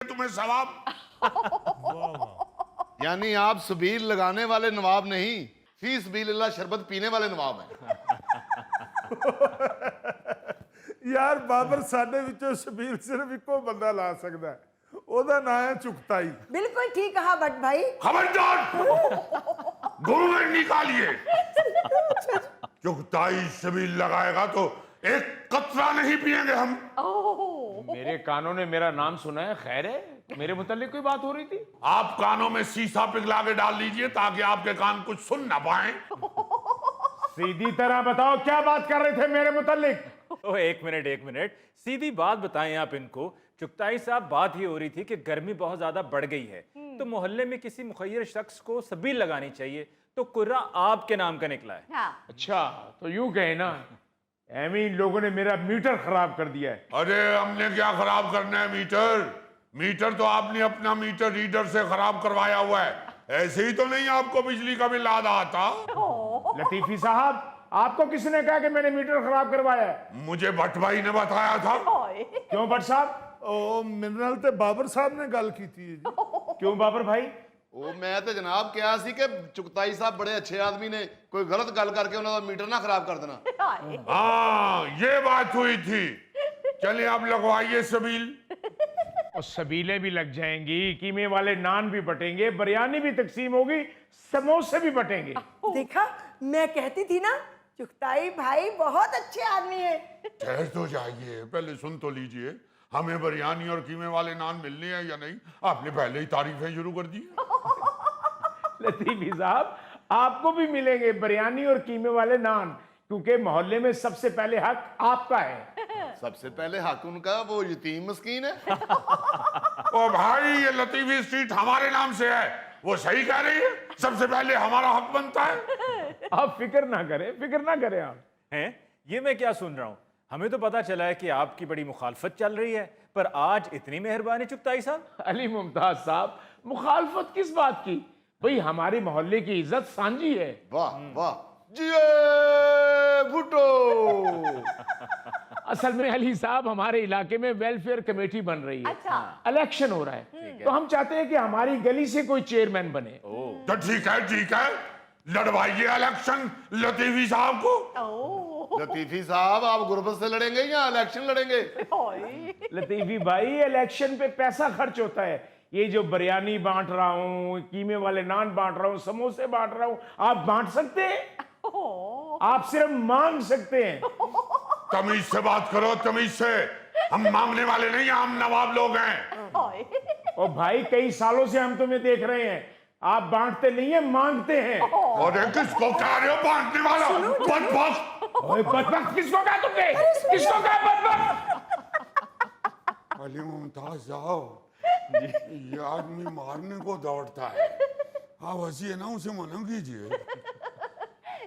तुम्हें सवाब। यानी आप सबील लगाने वाले नवाब नहीं, फी सबीलिल्लाह शरबत पीने वाले नवाब हैं। यार बाबर साडे विचों शबील सिर्फ इको बंदा ला सकदा है, ओदा नाम है चुगताई। बिल्कुल ठीक कहा भट्ट भाई। खबरदार, घूंघट निकालिए। चुगताई शबील लगाएगा तो एक कतरा नहीं पिएंगे हम। मेरे कानों ने मेरा नाम सुना है, खैर है? मेरे मुतालिक कोई बात हो रही थी? आप कानों में शीशा पिघला के डाल लीजिए ताकि आपके कान कुछ सुन ना पाए। सीधी तरह बताओ, क्या बात कर रहे थे मेरे मुतालिक? ओ एक मिनट, सीधी बात बताएं आप इनको। चुगताई साहब, बात ये हो रही थी कि गर्मी बहुत ज्यादा बढ़ गई है, तो मोहल्ले में किसी मुखय्यर शख्स को सबील लगानी चाहिए, तो कुर्रा आपके नाम का निकला है। हाँ। अच्छा, तो यूं कहे ना, एमी इन लोगों ने मेरा मीटर खराब कर दिया है। अरे हमने क्या खराब करना है मीटर तो आपने अपना मीटर रीडर से खराब करवाया हुआ है। ऐसे ही तो नहीं आपको बिजली का बिल आधा आता। लतीफी साहब, आपको किसने कहा कि मैंने मीटर खराब करवाया है? मुझे भट्ट भाई ने बताया था। क्यों भट्ट साहब? ओ मिनरल ते बाबर साहब ने गल की थी जी। क्यों बाबर भाई? ਉਹ ਮੈਂ ਤੇ ਜਨਾਬ ਕਿਹਾ ਸੀ ਕਿ ਚੁਗਤਾਈ ਸਾਹਿਬ ਬੜੇ ਅੱਛੇ ਆਦਮੀ ਨੇ, ਕੋਈ ਗਲਤ ਗੱਲ ਕਰਕੇ ਉਹਨਾਂ ਦਾ ਮੀਟਰ ਨਾ ਖਰਾਬ ਕਰ ਦੇਣਾ। हाँ, ये बात हुई थी। चलिए आप लगवाइए सबील। और सबीलें भी लग जाएंगी, कीमे वाले नान भी बटेंगे, बिरयानी भी तकसीम होगी, समोसे भी बटेंगे। देखा, मैं कहती थी ना, चुगताई भाई बहुत अच्छे आदमी है। ठहर तो जाइए, पहले सुन तो लीजिए। हमें बिरयानी और कीमे वाले नान मिलने हैं या नहीं? आपने पहले ही तारीफें शुरू कर दी। लतीफी साहब, आपको भी मिलेंगे बिरयानी और कीमे वाले नान, क्योंकि मोहल्ले में सबसे पहले हक आपका है। सबसे पहले हक उनका, वो यतीम मस्कीन है। ओ भाई, ये लतीफी स्ट्रीट हमारे नाम से है, वो सही कह रही है। सबसे पहले हमारा हक बनता है। आप फिक्र ना करें आप। हैं? ये मैं क्या सुन रहा हूँ? हमें तो पता चला है कि आपकी बड़ी मुखालफत चल रही है, पर आज इतनी मेहरबानी चुगताई साहब। अली मुमताज साहब, मुखालफत किस बात की? भाई हमारे मोहल्ले की इज्जत सांझी है। वाह वाह, जिए भुट्टो। असल में अली साहब, हमारे इलाके में वेलफेयर कमेटी बन रही है। अच्छा। इलेक्शन हो रहा है, तो हम चाहते हैं कि हमारी गली से कोई चेयरमैन बने। तो ठीक है, लड़वाइए इलेक्शन लतीफी साहब को। लतीफी साहब, आप गुर्बत से लड़ेंगे या इलेक्शन लड़ेंगे? लतीफी भाई, इलेक्शन पे पैसा खर्च होता है। ये जो बिरयानी बांट रहा हूँ, कीमे वाले नान बांट रहा हूँ, समोसे बांट रहा हूँ, आप बांट सकते हैं? आप सिर्फ मांग सकते हैं। तमीज से बात करो, तमीज से। हम मांगने वाले नहीं, हम नवाब लोग हैं। और भाई, कई सालों से हम तुम्हें देख रहे हैं, आप बांटते नहीं है, मांगते हैं। और किसको कह रहे हो बांटने वाला? बदबख्त किसको कहा तुमने? किसको कहा बदबख्त? अली मुमताज साहब, ये आदमी मारने को दौड़ता है। आप हंसिए ना, उसे मना कीजिए।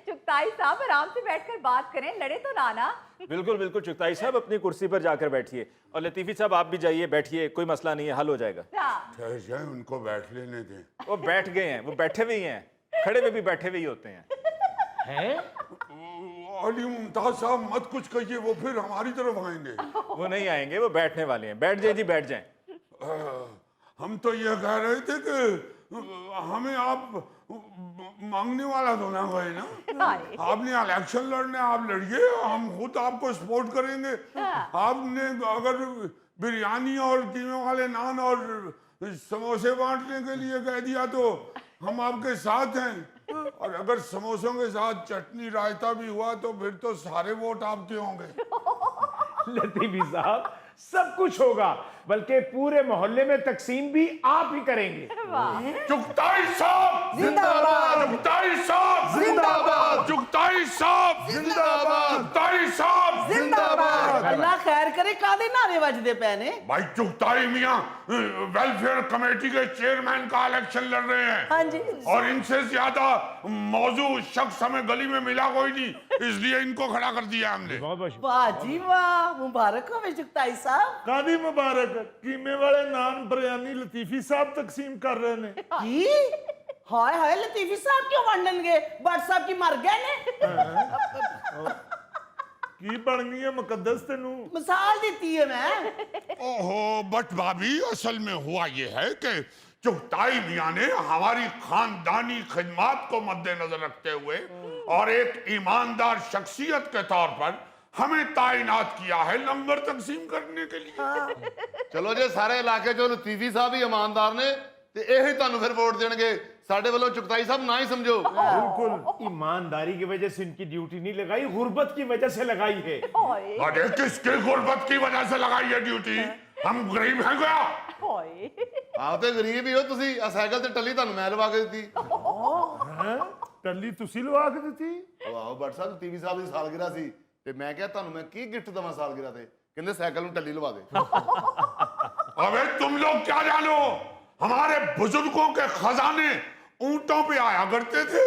चुगताई साहब, आराम से बैठकर बात करें, लड़े तो ना। बिल्कुल चुगताई साहब, अपनी कुर्सी पर जाकर बैठिए, और लतीफी साहब आप भी जाइए, बैठिए, कोई मसला नहीं है, हल हो जाएगा। ठहर जाए, उनको बैठ लेने दें। वो बैठ गए हैं, वो बैठे हुए ही हैं, खड़े हुए भी बैठे हुए ही होते हैं। अली मुमताज साहब, मत कुछ कहिए, वो फिर हमारी तरफ आएंगे। वो नहीं आएंगे, वो बैठने वाले हैं। बैठ जाए जी, बैठ जाए। हम तो ये कह रहे थे कि हमें आप मांगने वाला तो ना गए ना। आपने इलेक्शन लड़ने, आप लड़िए, हम खुद आपको सपोर्ट करेंगे। आपने अगर बिरयानी और कीमे वाले नान और समोसे बांटने के लिए कह दिया तो हम आपके साथ हैं, और अगर समोसों के साथ चटनी रायता भी हुआ तो फिर तो सारे वोट आपके होंगे। लतीफी साहब, सब कुछ होगा, बल्कि पूरे मोहल्ले में तकसीम भी आप ही करेंगे। चुगताई साहब जिंदाबाद। चुगताई साहब जिंदाबाद। चुगताई साहब जिंदाबाद। चुगताई साहब जिंदाबाद। अल्लाह खैर करे, कादे नारे वजदे पे ने? भाई, चुगताई मियां वेलफेयर कमेटी के चेयरमैन का इलेक्शन लड़ रहे हैं। हाँ जी। और इनसे ज्यादा मौजू शख्स हमें गली में मिला कोई नहीं, इसलिए इनको खड़ा कर दिया हमने। बहुत बहुत वाह जी वाह, मुबारक हो चुगताई साहब। कादी मुबारक, कीमे वाले नान बिरयानी लतीफी साहब तकसीम कर रहे ने। की हाय हाय, लतीफी साहब क्यों वंडन गए? भट्ट साहब की मर गए ने। ਕੀ ਬਣ ਗਈ ਹੈ ਮੁਕੱਦਸ ਤੈਨੂੰ? मिसाल देती है मैं। ओहो बट भाभी असल में हुआ ये है कि चुगताई मियां ने हमारी खानदानी खिदमत को मद्देनजर रखते हुए और एक ईमानदार शख्सियत के तौर पर हमें ताइनात किया है लंगर तकसीम करने के लिए। ਚਲੋ ਜੇ ਸਾਰੇ ਇਲਾਕੇ ਚੋਂ ਲਤੀਫੀ ਸਾਹਿਬ ਹੀ ਇਮਾਨਦਾਰ ਨੇ ਤੇ ਇਹ ਹੀ ਤੁਹਾਨੂੰ ਫਿਰ ਵੋਟ ਦੇਣਗੇ। ਸਾਡੇ ਵੱਲੋਂ ਚੁਗਤਾਈ ਸਾਹਿਬ ਨਾ ਹੀ ਸਮਝੋ। ਬਿਲकुल। ईमानदारी की वजह से इनकी ड्यूटी नहीं लगाई, गुर्बत की वजह से लगाई है। अरे किसके गुर्बत की वजह से लगाई है ड्यूटी? हम गरीब हैं क्या? ਆਪ ਤੇ ਗਰੀਬ ਹੀ ਹੋ ਤੁਸੀਂ। ਆ ਸਾਈਕਲ ਤੇ ਟੱਲੀ ਤੁਹਾਨੂੰ ਮੈਂ ਲਵਾ ਕੇ ਦਿੱਤੀ। ਹੈਂ? ਟੱਲੀ ਤੁਸੀਂ ਲਵਾ ਕੇ ਦਿੱਤੀ? ਵਾਹ ਬੱਟ ਸਾਹਿਬ ਟੀਵੀ ਸਾਹਿਬ ਦੀ ਸਾਲਗਿਰਾ ਸੀ ਤੇ ਮੈਂ ਕਿਹਾ ਤੁਹਾਨੂੰ ਮੈਂ ਕੀ ਗਿਫਟ ਦਵਾਂ ਸਾਲਗਿਰਾ ਤੇ। ਕਹਿੰਦੇ ਸਾਈਕਲ ਨੂੰ ਟੱਲੀ ਲਵਾ ਦੇ। अबे तुम लोग क्या जानो, हमारे बुजुर्गों के खजाने ऊंटों पे आया करते थे।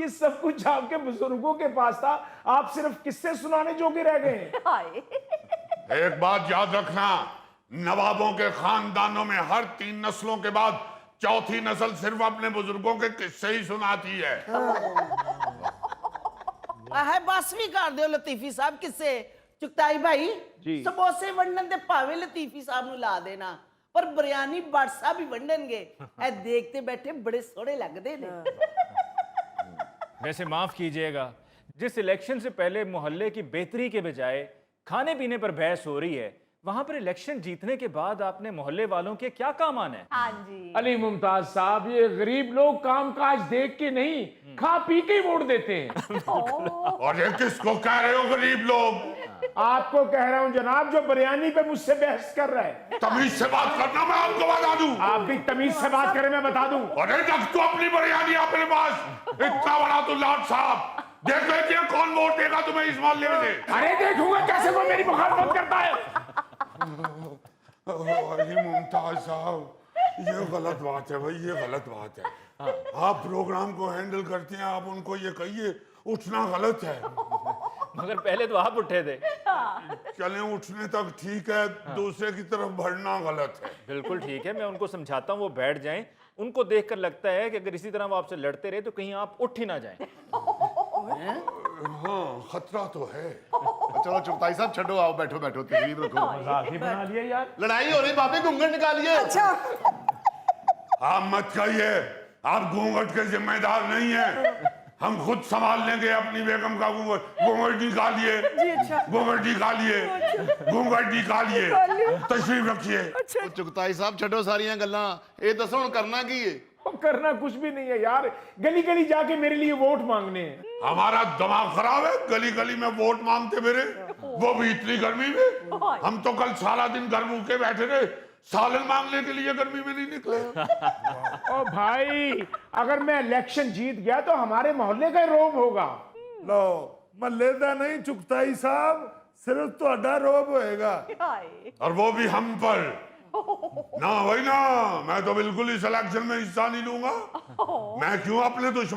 ये सब कुछ आपके बुजुर्गों के पास था, आप सिर्फ किस्से सुनाने जोगे रह गए हैं। एक बात याद रखना, नवाबों के खानदानों में हर 3 नस्लों के बाद चौथी नस्ल सिर्फ अपने बुजुर्गों के किस्से ही सुनाती है। है बस भी कर दो लतीफी साहब किससे। चुगताई भाई जी। समोसे वंडन दे भावे लतीफी साहब नु ला देना, पर बिरयानी बट साहब भी वंडनगे। ए देखते बैठे बड़े सोहने लगदे ने। वैसे माफ कीजिएगा, जिस इलेक्शन से पहले मोहल्ले की बेहतरी के बजाय खाने पीने पर बहस हो रही है, वहां पर इलेक्शन जीतने के बाद आपने मोहल्ले वालों के क्या काम आना है? हाँ जी। अली मुमताज साहब, ये गरीब लोग कामकाज देख के नहीं, खा पी के ही वोट देते हैं। और ये किसको कह रहे हो गरीब लोग? आपको कह रहा हूं जनाब, जो बिरयानी पे मुझसे बहस कर रहा है। तमीज से बात करना, मैं आपको बता दूं। आप भी तमीज से बात करें, मैं बता दूं। अरे रख तो अपनी बिरयानी अपने पास। इतना बड़ा तो लाट साहब, देख लेते हैं कौन वोट देगा तुम्हें इस मोहल्ले में से। अरे देखूंगा कैसे कोई मेरी मुखालफत करता है। अरे मुमताज साहब, ये गलत बात है भाई, ये गलत बात है। आप प्रोग्राम को हैंडल करते हैं, आप उनको ये कहिए उठना गलत है। मगर पहले तो आप उठे थे। चलें उठने तक ठीक है, दूसरे की तरफ बढ़ना गलत है। बिल्कुल ठीक है, मैं उनको समझाता हूँ, वो बैठ जाएं। उनको देखकर लगता है कि अगर इसी तरह वो आपसे लड़ते रहे तो कहीं आप उठ ही ना जाएं। हाँ खतरा तो है। चलो चुगताई साहब छोड़ो, आओ बैठो बैठो तशरीफ रखो। मजाक ही बना लिया यार। लड़ाई हो रही बाबे, घूंघट निकालिए। अच्छा आप मत कहिए, आप घूंघट के जिम्मेदार नहीं हैं। हम खुद संभाल लेंगे अपनी बेगम का घूंघट। घूंघट निकालिए, घूंघट निकालिए, घूंघट निकालिए, तशरीफ रखिए। ਉਹ ਚੁਗਤਾਈ ਸਾਹਿਬ ਛੱਡੋ ਸਾਰੀਆਂ ਗੱਲਾਂ, ਇਹ ਦੱਸੋ ਹੁਣ ਕਰਨਾ ਕੀ ਹੈ? वो करना कुछ भी नहीं है यार, गली गली जाके मेरे लिए वोट मांगने हैं। हमारा दिमाग खराब है, गली गली में वोट मांगते मेरे, वो भी इतनी गर्मी में। हम तो कल सारा दिन घर भूखे बैठे रहे, सालन मांगने के लिए गर्मी में नहीं निकले। ओ भाई, अगर मैं इलेक्शन जीत गया तो हमारे मोहल्ले का रोब होगा। ਲਓ ਮਹੱਲੇ ਦਾ ਨਹੀਂ ਚੁਗਤਾਈ ਸਾਹਿਬ, ਸਿਰਫ ਤੁਹਾਡਾ ਰੋਬ ਹੋਏਗਾ। और वो भी हम पर। ना भाई ना, मैं तो बिल्कुल इस इलेक्शन में हिस्सा नहीं लूंगा। मैं क्यों अपने दुश्मन